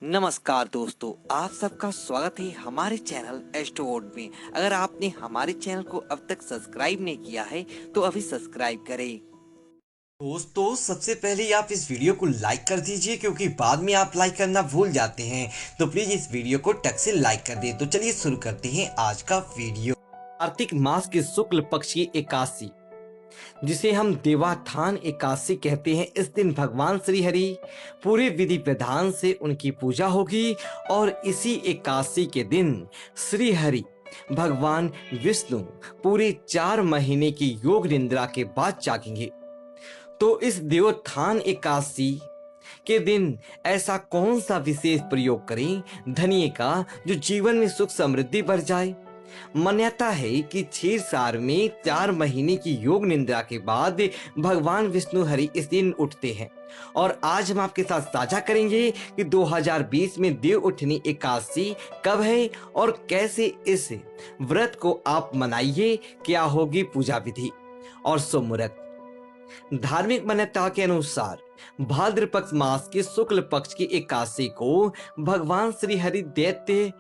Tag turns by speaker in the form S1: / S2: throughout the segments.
S1: नमस्कार दोस्तों, आप सबका स्वागत है हमारे चैनल एस्ट्रोवर्ड में। अगर आपने हमारे चैनल को अब तक सब्सक्राइब नहीं किया है तो अभी सब्सक्राइब करें।
S2: दोस्तों सबसे पहले आप इस वीडियो को लाइक कर दीजिए, क्योंकि बाद में आप लाइक करना भूल जाते हैं। तो प्लीज इस वीडियो को टक से लाइक कर दें। तो चलिए शुरू करते हैं आज का वीडियो।
S1: कार्तिक मास की शुक्ल पक्ष की एकादशी, जिसे हम देवाठान एकादशी कहते हैं, इस दिन भगवान श्री हरि पूरे विधि विधान से उनकी पूजा होगी। और इसी एकादशी के दिन श्री हरि भगवान विष्णु पूरे 4 महीने की योग निद्रा के बाद जागेंगे। तो इस देवोत्थान एकादशी के दिन ऐसा कौन सा विशेष प्रयोग करें धनिये का, जो जीवन में सुख समृद्धि बढ़ जाए। मान्यता है कि क्षीरसार में 4 महीने की योग निद्रा के बाद भगवान विष्णु हरि इस दिन उठते हैं। और आज हम आपके साथ साझा करेंगे कि 2020 में देव उठनी एकादशी कब है और कैसे इस व्रत को आप मनाइए, क्या होगी पूजा विधि और शुभ मुहूर्त। धार्मिक मान्यता के अनुसार भाद्र पक्ष मास के शुक्ल पक्ष की एकादशी को भगवान श्री हरि दैत्य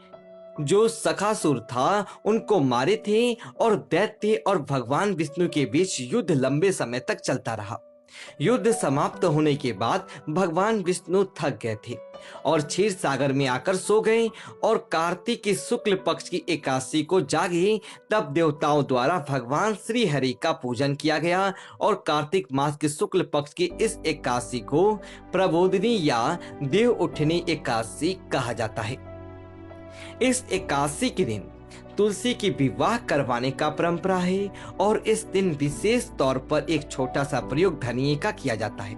S1: जो सखासुर था उनको मारे थे, और दैत्य और भगवान विष्णु के बीच युद्ध लंबे समय तक चलता रहा। युद्ध समाप्त होने के बाद भगवान विष्णु थक गए थे और क्षीर सागर में आकर सो गए, और कार्तिक के शुक्ल पक्ष की एकादशी को जागे। तब देवताओं द्वारा भगवान श्री हरि का पूजन किया गया, और कार्तिक मास के शुक्ल पक्ष की इस एकादशी को प्रबोधिनी या देव उठनी एकादशी कहा जाता है। इस एकादशी के दिन तुलसी की विवाह करवाने का परंपरा है, और इस दिन विशेष तौर पर एक छोटा सा प्रयोग धनिये का किया जाता है।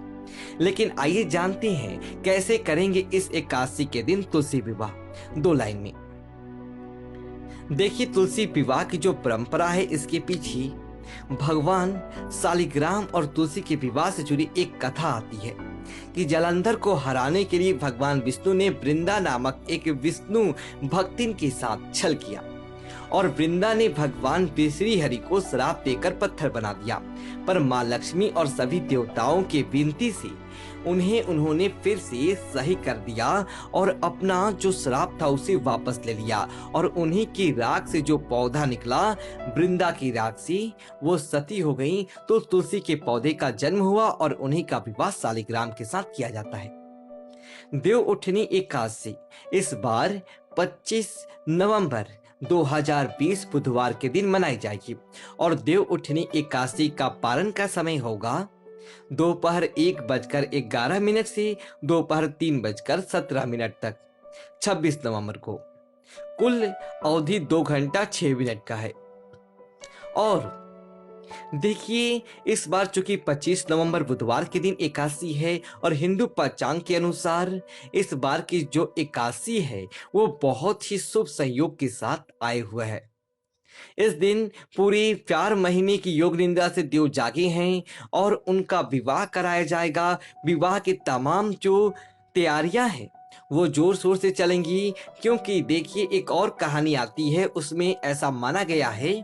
S1: लेकिन आइए जानते हैं कैसे करेंगे इस एकादशी के दिन तुलसी विवाह। 2 लाइन में देखिए, तुलसी विवाह की जो परंपरा है, इसके पीछे भगवान शालिग्राम और तुलसी के विवाह से जुड़ी एक कथा आती है कि जलंधर को हराने के लिए भगवान विष्णु ने वृंदा नामक एक विष्णु भक्तिन के साथ छल किया, और वृंदा ने भगवान श्री हरि को श्राप देकर पत्थर बना दिया। पर माँ लक्ष्मी और सभी देवताओं के विनती से उन्होंने फिर से सही कर दिया, और अपना जो श्राप था उसे वापस ले लिया। और उन्हीं की राख से जो पौधा निकला, वृंदा की राख से, वो सती हो गई। तो तुलसी के पौधे का जन्म हुआ, और उन्हीं का विवाह शालिग्राम के साथ किया जाता है। देव उठनी एकादशी इस बार 25 नवंबर 2020 बुधवार के दिन मनाई जाएगी, और देव उठनी एकादशी का पारण का समय होगा दोपहर 1:11 से दोपहर 3:17 तक, 26 नवंबर को। कुल अवधि 2 घंटा 6 मिनट का है। और देखिए, इस बार चूंकि 25 नवंबर बुधवार के दिन एकादशी है, और हिंदू पंचांग के अनुसार इस बार की जो एकादशी है वो बहुत ही शुभ संयोग के साथ आए हुए है। इस दिन पूरी 4 महीने की योग निद्रा से देव जागे हैं, और उनका विवाह कराया जाएगा। विवाह की तमाम जो तैयारियां हैं वो जोर शोर से चलेंगी, क्योंकि देखिए, एक और कहानी आती है, उसमें ऐसा माना गया है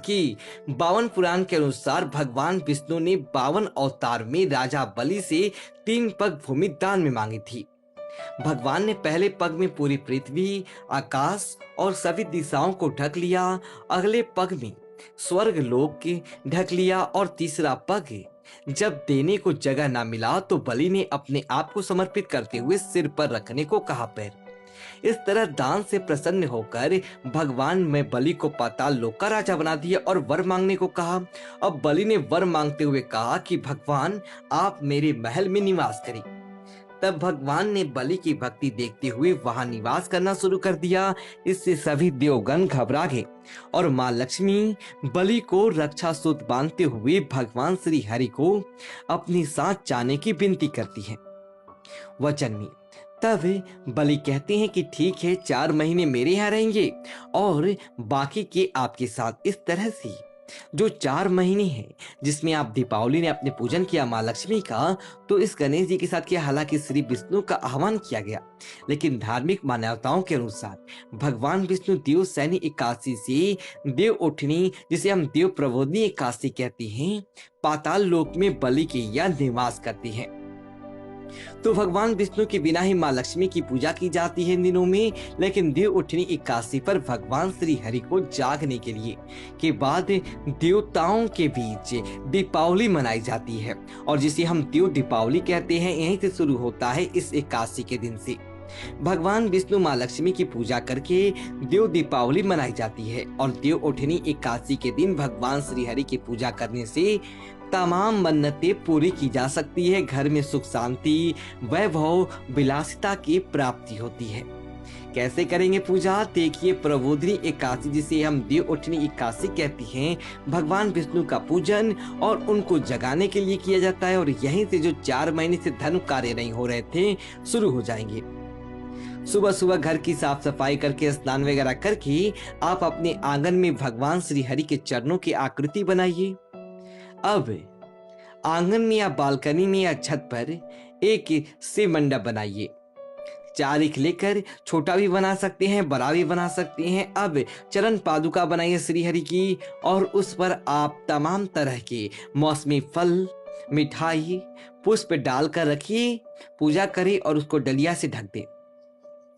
S1: कि 52 पुराण के अनुसार भगवान विष्णु ने 52 अवतार में राजा बलि से 3 पग भूमि दान में मांगी थी। भगवान ने पहले पग में पूरी पृथ्वी, आकाश और सभी दिशाओं को ढक लिया। अगले पग में स्वर्ग लोक के ढक लिया, और तीसरा पग जब देने को जगह ना मिला तो बलि ने अपने आप को समर्पित करते हुए सिर पर रखने को कहा पैर। इस तरह दान से प्रसन्न होकर भगवान में बलि को पाताल लोक का राजा बना दिया, और वर मांगने को कहा। अब बलि ने वर मांगते हुए कहा कि भगवान, आप मेरे महल में निवास करें। तब भगवान ने बलि की भक्ति देखते हुए वहां निवास करना शुरू कर दिया। इससे सभी देवगण घबरा गए, और मां लक्ष्मी बलि को रक्षा सूत्र बांधते हुए भगवान श्री हरि को अपनी साथ जाने की विनती करती है वचन में। तब बलि कहते हैं कि ठीक है, 4 महीने मेरे यहाँ रहेंगे और बाकी के आपके साथ। इस तरह से जो 4 महीने हैं, जिसमें आप दीपावली ने अपने पूजन किया माँ लक्ष्मी का, तो इस गणेश जी के साथ किया। हालांकि श्री विष्णु का आह्वान किया गया, लेकिन धार्मिक मान्यताओं के अनुसार भगवान विष्णु देव सैनी एकादशी से देव उठनी, जिसे हम देव प्रबोधिनी एकादशी कहते हैं, पाताल लोक में बलि के यहाँ निवास करते हैं। तो भगवान विष्णु के बिना ही माँ लक्ष्मी की पूजा की जाती है इन दिनों में। लेकिन देव उठनी एकादशी पर भगवान श्री हरि को जागने के लिए के बाद देवताओं के बीच दीपावली मनाई जाती है, और जिसे हम देव दीपावली कहते हैं, यहीं से शुरू होता है इस एकादशी के दिन से। भगवान विष्णु माँ लक्ष्मी की पूजा करके देव दीपावली मनाई जाती है, और देव उठनी एकादशी के दिन भगवान श्री हरि की पूजा करने से तमाम मन्नतें पूरी की जा सकती है। घर में सुख शांति, वैभव, विलासिता की प्राप्ति होती है। कैसे करेंगे पूजा? देखिए, प्रबोधिनी एकादशी, जिसे हम देव उठनी एकादशी कहती हैं, भगवान विष्णु का पूजन और उनको जगाने के लिए किया जाता है, और यहीं से जो 4 महीने से धर्म कार्य नहीं हो रहे थे, शुरू हो जाएंगे। सुबह सुबह घर की साफ सफाई करके, स्नान वगैरह करके आप अपने आंगन में भगवान श्री हरि के चरणों की आकृति बनाइए। अब आंगन में या बालकनी में या छत पर एक शिव मंडप बनाइए। 4 ईख लेकर छोटा भी बना सकते हैं, बड़ा भी बना सकते हैं। अब चरण पादुका बनाइए श्री हरि की, और उस पर आप तमाम तरह के मौसमी फल, मिठाई, पुष्प डालकर रखिए, पूजा करें और उसको डलिया से ढक दें।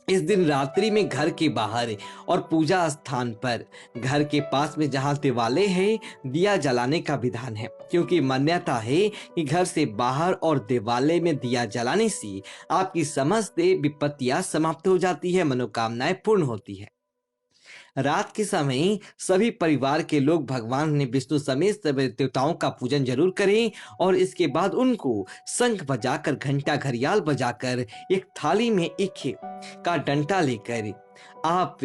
S1: इस दिन रात्रि में घर के बाहर और पूजा स्थान पर, घर के पास में जहां दिवाले है, दिया जलाने का विधान है, क्योंकि मान्यता है कि घर से बाहर और दिवाले में दिया जलाने से आपकी समस्त विपत्तियां समाप्त हो जाती है, मनोकामनाएं पूर्ण होती है। रात के समय सभी परिवार के लोग भगवान विष्णु समेत सभी देवताओं का पूजन जरूर करें, और इसके बाद उनको शंख बजाकर, घंटा घड़ियाल बजाकर, एक थाली में एक का डंटा लेकर आप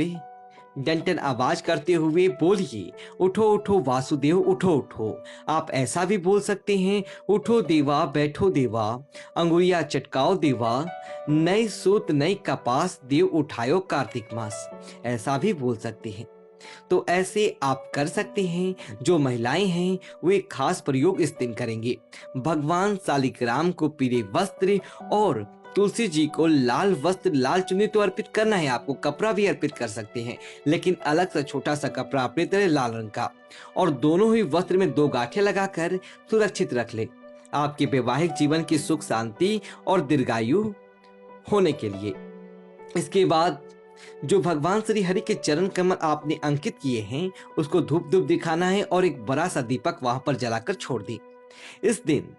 S1: डंटन आवाज करते हुए बोलिए, उठो उठो वासुदेव उठो उठो। आप ऐसा भी बोल सकते हैं, उठो देवा बैठो देवा, अंगुरिया चटकाओ देवा, नई सूत नई कपास देव उठायो कार्तिक मास। ऐसा भी बोल सकते हैं। तो ऐसे आप कर सकते हैं। जो महिलाएं हैं वे खास प्रयोग इस दिन करेंगे। भगवान शालिग्राम को पीले वस्त्र और तुलसी जी को लाल वस्त्र, लाल चुन्नी तो अर्पित करना है आपको, कपड़ा भी अर्पित कर सकते हैं, लेकिन अलग से छोटा सा कपड़ा अर्पित करें लाल रंग का, और दोनों ही वस्त्र में 2 गांठें लगाकर सुरक्षित रख ले, आपके वैवाहिक जीवन की सुख शांति और दीर्घायु होने के लिए। इसके बाद जो भगवान श्री हरि के चरण कमल आपने अंकित किए हैं, उसको धूप धूप दिखाना है, और एक बड़ा सा दीपक वहां पर जलाकर छोड़ दी। इस दिन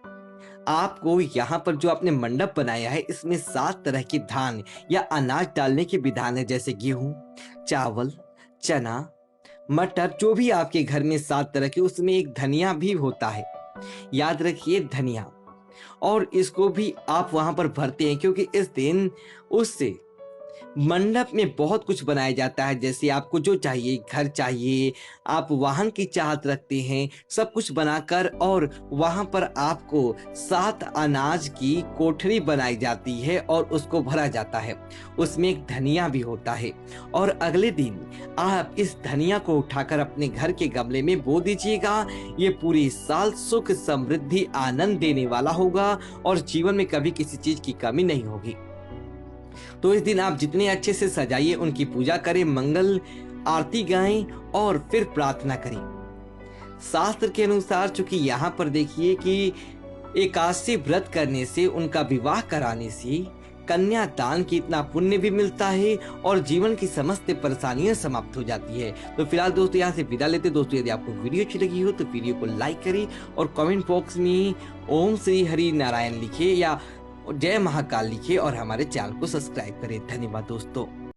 S1: आपको यहाँ पर जो आपने मंडप बनाया है, इसमें 7 तरह के धान या अनाज डालने के विधान है, जैसे गेहूं, चावल, चना, मटर, जो भी आपके घर में 7 तरह के, उसमें एक धनिया भी होता है, याद रखिए धनिया। और इसको भी आप वहां पर भरते हैं, क्योंकि इस दिन उससे मंडप में बहुत कुछ बनाया जाता है, जैसे आपको जो चाहिए, घर चाहिए, आप वाहन की चाहत रखते हैं, सब कुछ बनाकर, और वहां पर आपको 7 अनाज की कोठरी बनाई जाती है और उसको भरा जाता है। उसमें एक धनिया भी होता है, और अगले दिन आप इस धनिया को उठाकर अपने घर के गमले में बो दीजिएगा। ये पूरी साल सुख, समृद्धि, आनंद देने वाला होगा, और जीवन में कभी किसी चीज की कमी नहीं होगी। तो इस दिन आप जितने अच्छे से सजाइए, उनकी पूजा करें, मंगल आरती गाएं और फिर प्रार्थना करें। शास्त्र के अनुसार, चूंकि यहाँ पर देखिए कि एकादशी व्रत करने से, उनका विवाह कराने से कन्या दान की इतना पुण्य भी मिलता है, और जीवन की समस्त परेशानियां समाप्त हो जाती है। तो फिलहाल दोस्तों यहाँ से विदा लेते। दोस्तों यदि आपको वीडियो अच्छी लगी हो तो वीडियो को लाइक करें, और कमेंट बॉक्स में ओम श्री हरि नारायण लिखे या जय महाकाल लिखे, और हमारे चैनल को सब्सक्राइब करें। धन्यवाद दोस्तों।